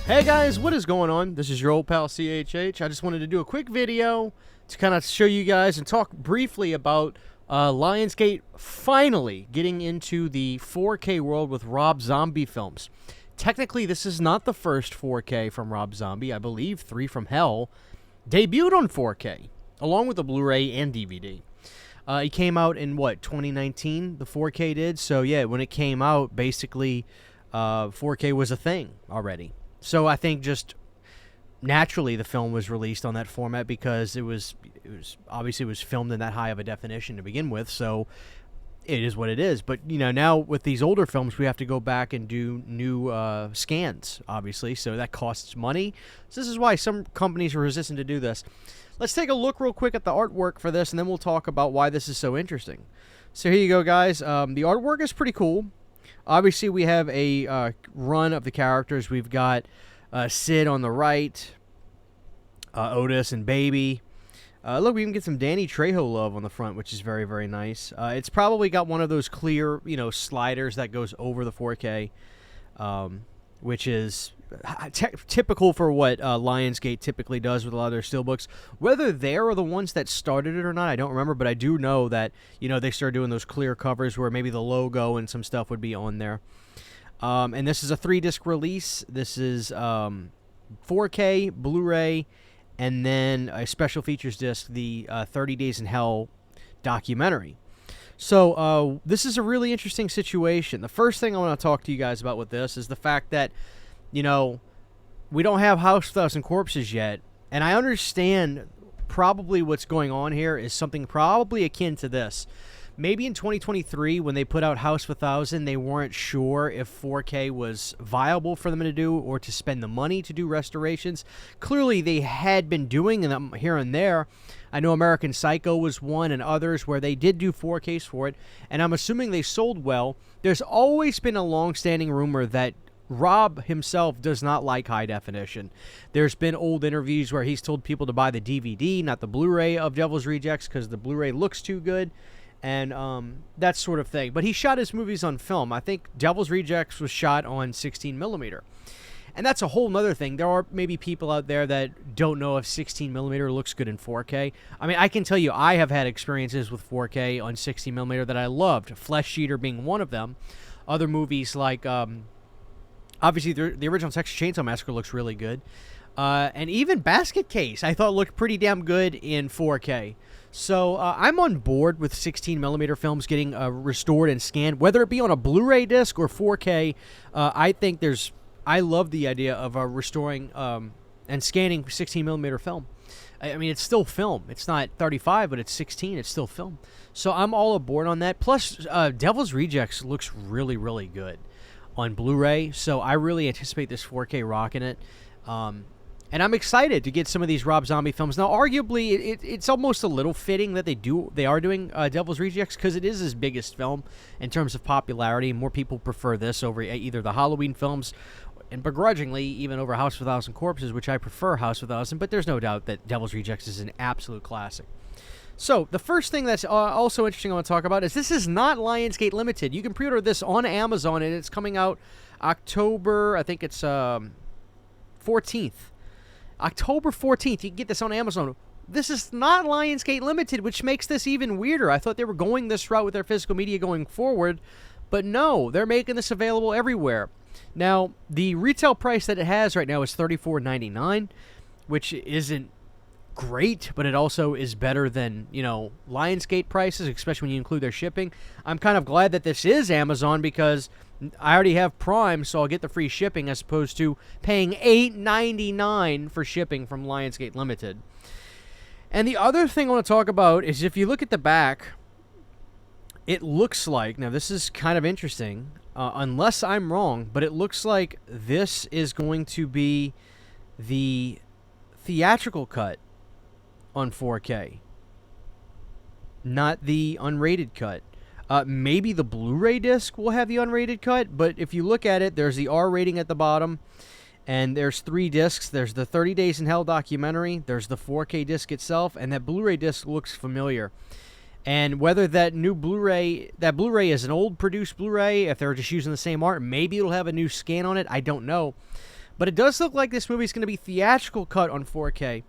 Hey guys, what is going on? This is your old pal CHH. I just wanted to do a quick video to kind of show you guys and talk briefly about Lionsgate finally getting into the 4K world with Rob Zombie films. Technically, this is not the first 4K from Rob Zombie. I believe 3 from Hell debuted on 4K, along with the Blu-ray and DVD. It came out in, 2019? The 4K did? So yeah, when it came out, basically 4K was a thing already. So I think just naturally the film was released on that format because it was obviously it was filmed in that high of a definition to begin with, so it is what it is. But now with these older films we have to go back and do new scans, obviously, so that costs money. So this is why some companies are resistant to do this. Let's take a look real quick at the artwork for this, and then we'll talk about why this is so interesting. So here you go, guys. The artwork is pretty cool. Obviously, we have a run of the characters. We've got Sid on the right, Otis and Baby. Look, we even get some Danny Trejo love on the front, which is very, very nice. It's probably got one of those clear, sliders that goes over the 4K, which is typical for what Lionsgate typically does with a lot of their steelbooks. Whether they're the ones that started it or not, I don't remember, but I do know that, they started doing those clear covers where maybe the logo and some stuff would be on there. And this is a 3-disc release. This is 4K, Blu-ray, and then a special features disc, the 30 Days in Hell documentary. So this is a really interesting situation. The first thing I want to talk to you guys about with this is the fact that we don't have House of 1000 Corpses yet, and I understand probably what's going on here is something probably akin to this. Maybe in 2023, when they put out House of 1000, they weren't sure if 4K was viable for them to do or to spend the money to do restorations. Clearly, they had been doing them here and there. I know American Psycho was one and others where they did do 4Ks for it, and I'm assuming they sold well. There's always been a long-standing rumor that Rob himself does not like high definition. There's been old interviews where he's told people to buy the DVD, not the Blu-ray of Devil's Rejects, because the Blu-ray looks too good, and that sort of thing. But he shot his movies on film. I think Devil's Rejects was shot on 16mm. And that's a whole nother thing. There are maybe people out there that don't know if 16mm looks good in 4K. I mean, I can tell you I have had experiences with 4K on 16mm that I loved, Flesh Eater being one of them. Other movies like... obviously, the original Texas Chainsaw Massacre looks really good. And even Basket Case, I thought looked pretty damn good in 4K. So I'm on board with 16mm films getting restored and scanned, whether it be on a Blu-ray disc or 4K. I love the idea of restoring and scanning 16mm film. I mean, it's still film. It's not 35, but it's 16. It's still film. So I'm all aboard on that. Plus, Devil's Rejects looks really, really good on Blu-ray, so I really anticipate this 4K rocking it. And I'm excited to get some of these Rob Zombie films. Now, arguably, it's almost a little fitting that they are doing Devil's Rejects, because it is his biggest film in terms of popularity. More people prefer this over either the Halloween films, and begrudgingly, even over House of 1000 Corpses, which I prefer House of 1000, but there's no doubt that Devil's Rejects is an absolute classic. So, the first thing that's also interesting I want to talk about is this is not Lionsgate Limited. You can pre-order this on Amazon, and it's coming out October, I think it's 14th. October 14th, you can get this on Amazon. This is not Lionsgate Limited, which makes this even weirder. I thought they were going this route with their physical media going forward, but no, they're making this available everywhere. Now, the retail price that it has right now is $34.99, which isn't great, but it also is better than, Lionsgate prices, especially when you include their shipping. I'm kind of glad that this is Amazon because I already have Prime, so I'll get the free shipping as opposed to paying $8.99 for shipping from Lionsgate Limited. And the other thing I want to talk about is if you look at the back, it looks like, now this is kind of interesting, unless I'm wrong, but it looks like this is going to be the theatrical cut on 4K, not the unrated cut. Maybe the Blu-ray disc will have the unrated cut, but if you look at it, there's the R rating at the bottom, and there's 3 discs. There's the 30 Days in Hell documentary, there's the 4K disc itself, and that Blu-ray disc looks familiar. And whether that new Blu-ray is an old produced Blu-ray, if they're just using the same art, maybe it'll have a new scan on it, I don't know. But it does look like this movie is going to be theatrical cut on 4K,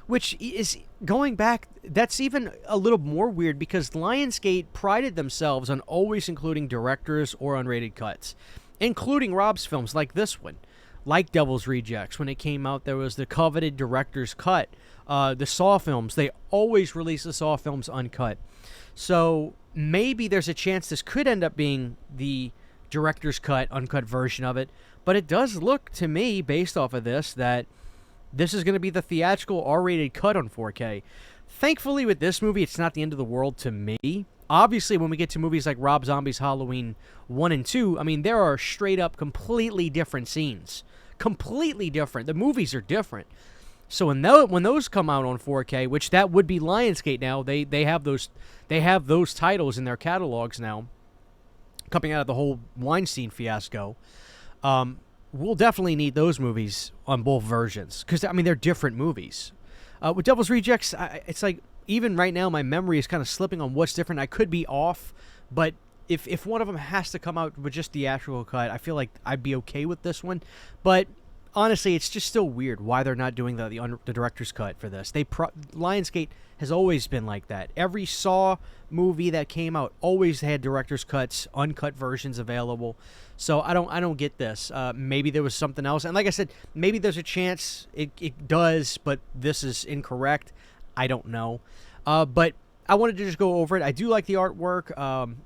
which is, going back, that's even a little more weird because Lionsgate prided themselves on always including directors or unrated cuts, including Rob's films like this one, like Devil's Rejects. When it came out, there was the coveted director's cut. The Saw films, they always release the Saw films uncut. So maybe there's a chance this could end up being the director's cut, uncut version of it. But it does look to me, based off of this, that this is going to be the theatrical R-rated cut on 4K. Thankfully, with this movie, it's not the end of the world to me. Obviously, when we get to movies like Rob Zombie's Halloween 1 and 2, I mean, there are straight-up completely different scenes. Completely different. The movies are different. So when those come out on 4K, which that would be Lionsgate now, they have those titles in their catalogs now, coming out of the whole Weinstein fiasco. We'll definitely need those movies on both versions because, I mean, they're different movies. With Devil's Rejects, it's like, even right now, my memory is kind of slipping on what's different. I could be off, but if one of them has to come out with just theatrical cut, I feel like I'd be okay with this one. But honestly, it's just still weird why they're not doing the director's cut for this. Lionsgate has always been like that. Every Saw movie that came out always had director's cuts, uncut versions available. So I don't get this. Maybe there was something else. And like I said, maybe there's a chance it does, but this is incorrect. I don't know. But I wanted to just go over it. I do like the artwork,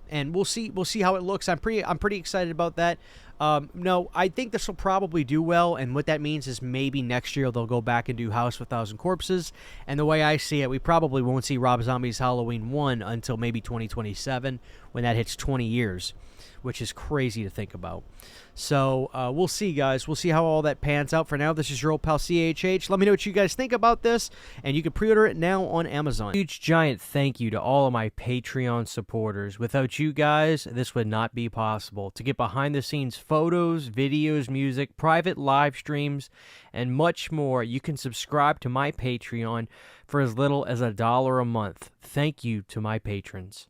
and we'll see how it looks. I'm pretty excited about that. No, I think this will probably do well, and what that means is maybe next year they'll go back and do House of 1,000 Corpses. And the way I see it, we probably won't see Rob Zombie's Halloween 1 until maybe 2027, when that hits 20 years, which is crazy to think about. So we'll see, guys. We'll see how all that pans out. For now, this is your old pal CHH. Let me know what you guys think about this, and you can pre-order it now on Amazon. Huge giant thank you to all of my Patreon supporters. Without you guys, this would not be possible. To get behind-the-scenes photos, videos, music, private live streams, and much more, you can subscribe to my Patreon for as little as $1 a month. Thank you to my patrons.